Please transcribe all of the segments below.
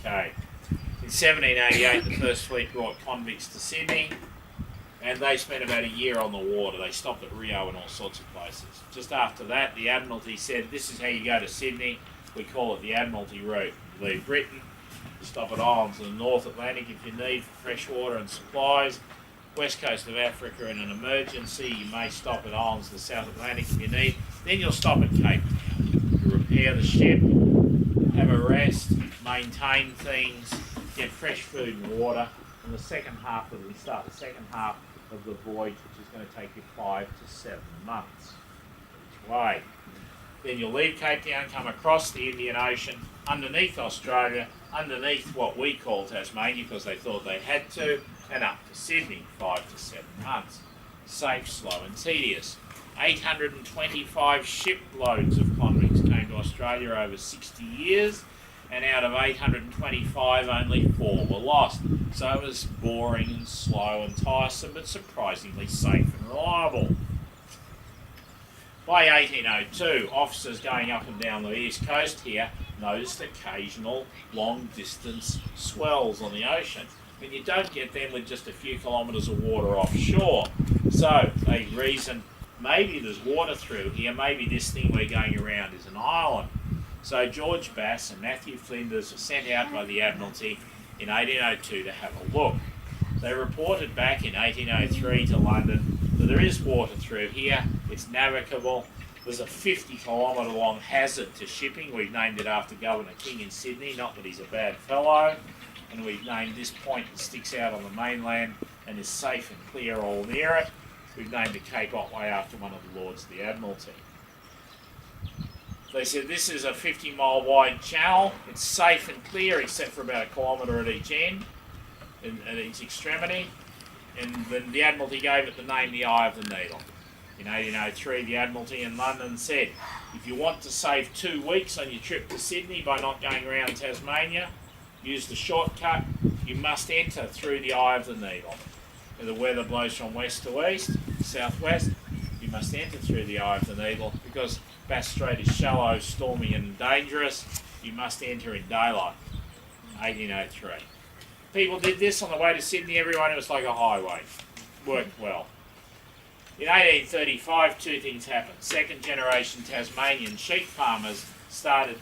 Cape. In 1788, the first fleet brought convicts to Sydney, and they spent about a year on the water. They stopped at Rio and all sorts of places. Just after that, the Admiralty said, this is how you go to Sydney. We call it the Admiralty route. You leave Britain, you stop at islands in the North Atlantic if you need for fresh water and supplies. West coast of Africa in an emergency, you may stop at islands in the South Atlantic if you need. Then you'll stop at Cape Town. You repair the ship, have a rest, maintain things, get fresh food and water. And the second half of we start the second half of the voyage, which is going to take you 5 to 7 months each way. Then you'll leave Cape Town, come across the Indian Ocean, underneath Australia, underneath what we call Tasmania because they thought they had to, and up to Sydney, 5 to 7 months. Safe, slow and tedious. 825 shiploads of convicts came to Australia over 60 years, and out of 825 only 4 were lost. So it was boring and slow and tiresome, but surprisingly safe and reliable. By 1802, officers going up and down the east coast here noticed occasional long-distance swells on the ocean. And you don't get them with just a few kilometres of water offshore. So they reasoned, maybe there's water through here, maybe this thing we're going around is an island. So George Bass and Matthew Flinders were sent out by the Admiralty in 1802 to have a look. They reported back in 1803 to London that there is water through here, it's navigable, there's a 50-kilometre long hazard to shipping. We've named it after Governor King in Sydney, not that he's a bad fellow. And we've named this point that sticks out on the mainland and is safe and clear all near it. We've named it Cape Otway after one of the Lords of the Admiralty. They said this is a 50-mile wide channel. It's safe and clear except for about a kilometre at each end, at each extremity. And then the Admiralty gave it the name the Eye of the Needle. In 1803, the Admiralty in London said, if you want to save 2 weeks on your trip to Sydney by not going around Tasmania, use the shortcut, you must enter through the Eye of the Needle. If the weather blows from west to east, southwest, you must enter through the Eye of the Needle because Bass Strait is shallow, stormy and dangerous. You must enter in daylight. 1803. People did this on the way to Sydney, everyone, it was like a highway. Worked well. In 1835, 2 things happened. Second generation Tasmanian sheep farmers started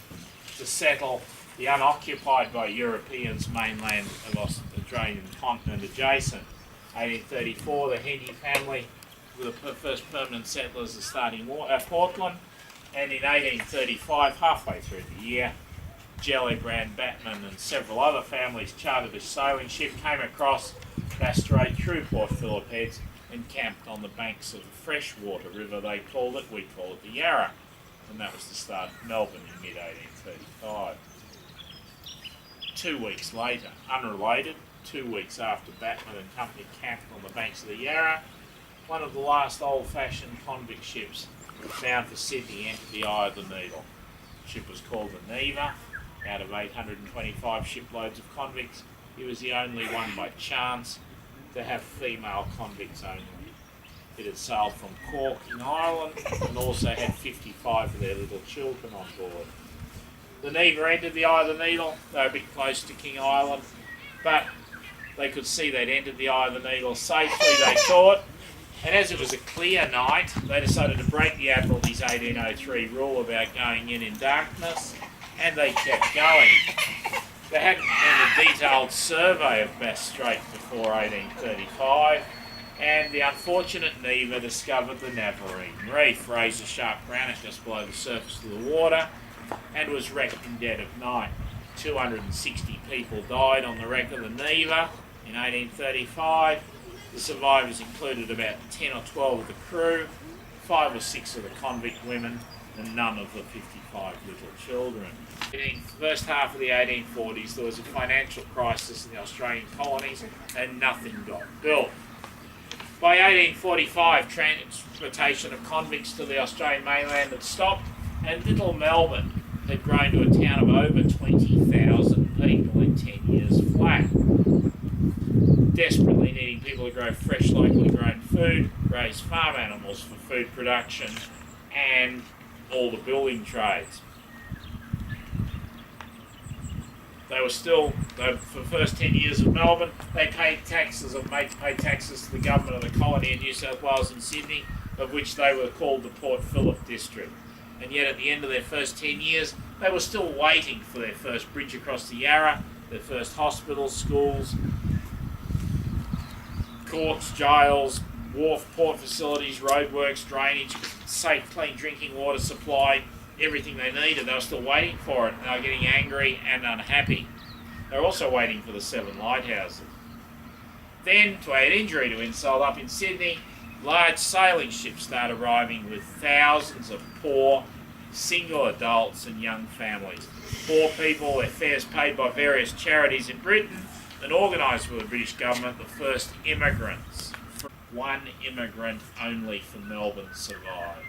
to settle the unoccupied by Europeans mainland of the Australian continent adjacent. 1834, the Hendy family were the first permanent settlers of starting Portland. And in 1835, halfway through the year, Gellibrand, Batman and several other families chartered a sailing ship, came across Bass Strait through Port Phillip Heads and camped on the banks of the freshwater river they called it. We call it the Yarra. And that was the start of Melbourne in mid-1835. 2 weeks later, unrelated, 2 weeks after Batman and company camped on the banks of the Yarra, one of the last old-fashioned convict ships bound for Sydney entered the Eye of the Needle. The ship was called the Neva. Out of 825 shiploads of convicts, it was the only one by chance to have female convicts only. It had sailed from Cork in Ireland and also had 55 of their little children on board. The Neva entered the Eye of the Needle. They were a bit close to King Island, but they could see they'd entered the Eye of the Needle safely, they thought. And as it was a clear night, they decided to break the Admiralty's 1803 rule about going in darkness, and they kept going. They hadn't done a detailed survey of Bass Strait before 1835, and the unfortunate Neva discovered the Navarine Reef, razor-sharp granite just below the surface of the water, and was wrecked in dead of night. 260 people died on the wreck of the Neva in 1835. The survivors included about 10 or 12 of the crew, 5 or 6 of the convict women, and none of the 55 little children. In the first half of the 1840s, there was a financial crisis in the Australian colonies, and nothing got built. By 1845, transportation of convicts to the Australian mainland had stopped, and Little Melbourne had grown to a town of over 20,000 people in 10 years flat. Desperately needing people to grow fresh, locally grown food, raise farm animals for food production, and all the building trades. for the first 10 years of Melbourne, they paid taxes or made to pay taxes to the government of the colony in New South Wales and Sydney, of which they were called the Port Phillip district. And yet at the end of their first 10 years, they were still waiting for their first bridge across the Yarra, their first hospitals, schools, courts, jails, wharf, port facilities, roadworks, drainage, safe, clean drinking water supply, everything they needed. They were still waiting for it, and they were getting angry and unhappy. They were also waiting for the 7 lighthouses. Then, to add injury to insult, up in Sydney, large sailing ships start arriving with thousands of poor, single adults and young families. Poor people, their fares paid by various charities in Britain, and organised for the British government, the first immigrants. One immigrant only from Melbourne survived.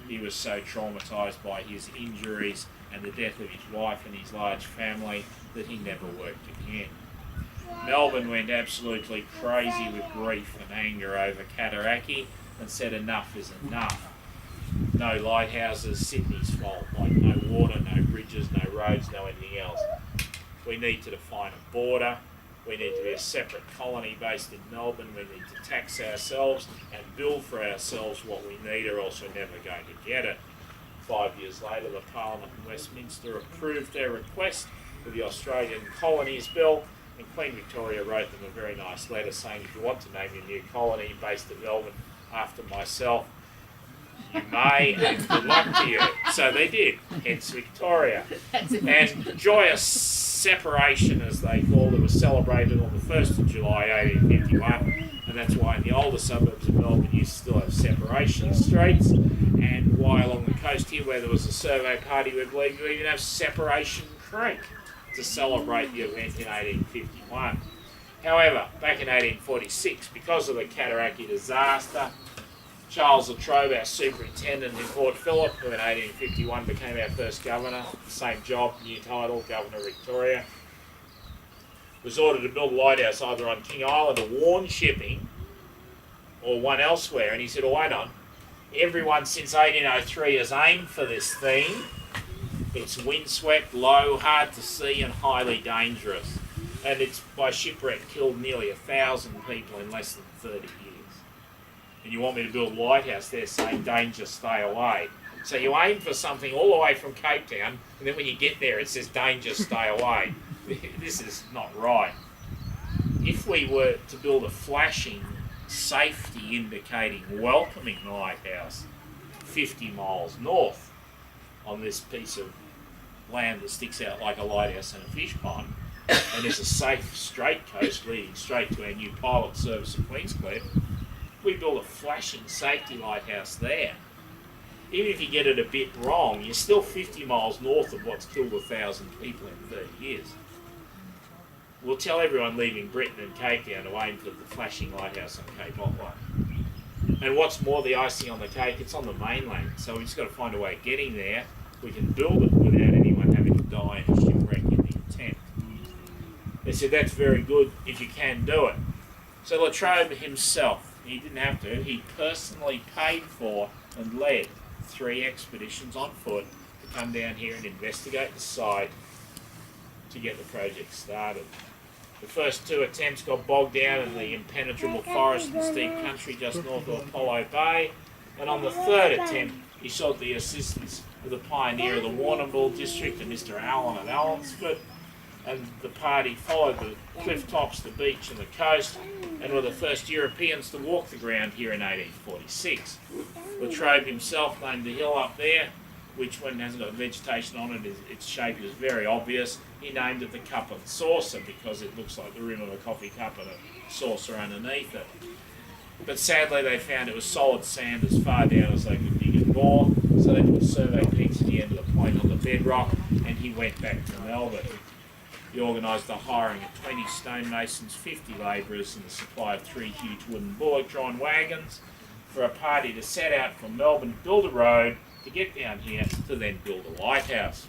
He was so traumatised by his injuries and the death of his wife and his large family that he never worked again. Melbourne went absolutely crazy with grief and anger over Cataraqui and said enough is enough. No lighthouses, Sydney's fault, like no water, no bridges, no roads, no anything else. We need to define a border. We need to be a separate colony based in Melbourne. We need to tax ourselves and build for ourselves what we need, or else we're never going to get it. 5 years later, the Parliament in Westminster approved their request for the Australian Colonies Bill, and Queen Victoria wrote them a very nice letter saying, if you want to name your new colony based in Melbourne after myself, you may, and good luck to you. So they did, hence Victoria. And joyous separation, as they called it, was celebrated on the 1st of July 1851, and that's why in the older suburbs of Melbourne you still have separation streets, and why along the coast here where there was a survey party with League, you even have Separation Creek to celebrate the event in 1851. However, back in 1846, because of the Cataraqui disaster, Charles Latrobe, our superintendent in Port Phillip, who in 1851 became our first governor, same job, new title, Governor of Victoria, was ordered to build a lighthouse either on King Island to warn shipping or one elsewhere. And he said, oh, wait on, everyone since 1803 has aimed for this theme. It's windswept, low, hard to see and highly dangerous. And it's by shipwreck killed nearly 1,000 people in less than 30 years. And you want me to build a lighthouse there saying danger, stay away. So you aim for something all the way from Cape Town, and then when you get there it says danger, stay away. This is not right. If we were to build a flashing, safety indicating, welcoming lighthouse 50 miles north on this piece of land that sticks out like a lighthouse in a fish pond, and there's a safe straight coast leading straight to our new pilot service at Queenscliff, we build a flashing safety lighthouse there. Even if you get it a bit wrong, you're still 50 miles north of what's killed 1,000 people in 30 years. We'll tell everyone leaving Britain and Cape Town to aim for the flashing lighthouse on Cape Otway. And what's more, the icing on the cake, it's on the mainland, so we've just got to find a way of getting there. We can build it without anyone having to die in a shipwreck in the attempt. They said that's very good if you can do it. So Latrobe himself, he didn't have to, he personally paid for and led 3 expeditions on foot to come down here and investigate the site to get the project started. The first 2 attempts got bogged down in the impenetrable forest and steep country just north of Apollo Bay, and on the 3rd attempt he sought the assistance of the pioneer of the Warrnambool district, and Mr. Allen at Allensford, and the party followed the cliff tops, the beach and the coast, and were the first Europeans to walk the ground here in 1846. Latrobe himself named the hill up there, which when it hasn't got vegetation on it, its shape is very obvious. He named it the Cup and Saucer because it looks like the rim of a coffee cup and a saucer underneath it. But sadly they found it was solid sand as far down as they could dig and bore, so they put survey pegs at the end of the point on the bedrock, and he went back to Melbourne. He organised the hiring of 20 stonemasons, 50 labourers, and the supply of 3 huge wooden bullock-drawn wagons for a party to set out from Melbourne to build a road to get down here to then build a lighthouse.